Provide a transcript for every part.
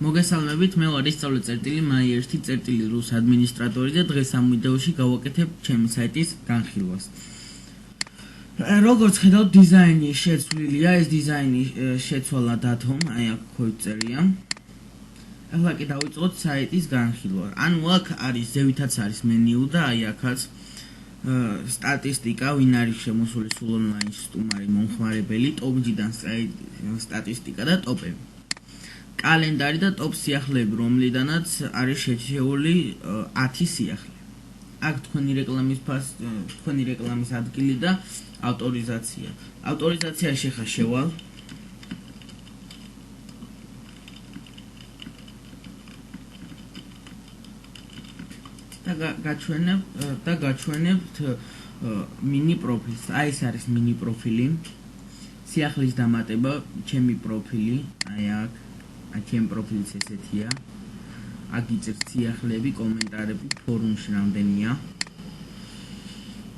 მოგესალმებით, მე ვარ isწავლე-მაი1-რუს ადმინისტრატორი და დღეს ამ ვიდეოში გავაკეთებ ჩემი საიტის განხილვას. როგორც ხედავთ, დიზაინი შეცვლილია, ეს დიზაინი შეცვალა დათომ, აი აქ ქოიწერია. ახლა კი დავიწყოთ საიტის განხილვა. ანუ აქ არის ზევითაც არის მენიუ და აი აქაც სტატისტიკა, ვინ არის შემოსული სულ ონლაინ სტუმარი მომხმარებელი, ტოპ-ჯიდან სტატისტიკა და ტოპები. კალენდარი და ტოპ სიახლეები, რომლიდანაც არის შეჩეული 10 სიახლე. აქ თქვენი რეკლამის ადგილი და ავტორიზაცია. ავტორიზაციაში ხა შევალ. და გაჩვენებთ მინი პროფილს. აი ეს არის მინი პროფილი. სიახლის დამატება, ჩემი პროფილი, აი აქ ჩემ პროფილიც ესეთია. აქ იწევს სიახლეები, კომენტარები, ფორუმში რამდენია.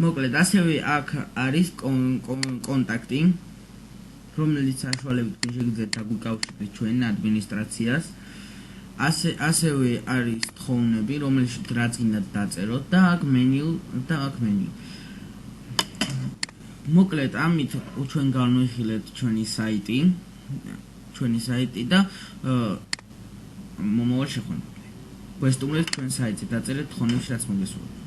მოკლედ, ასევე აქ არის კონტაქტი, რომელიც საშუალებით შეგიძლიათ დაგვიკავშირდეთ ჩვენ ადმინისტრაციას. ასევე არის თხოვნები, რომელშიც რაც გინდათ დაწეროთ და აქ მენიუ და აქ მენიუ. მოკლედ, ამით ჩვენ განვიხილეთ ჩვენი საიტი და მომავალ შეხვედრამდე. გვესტუმრეთ ჩვენ საიტზე, დაწერეთ თხოვნებში რაც მოგესურვებთ.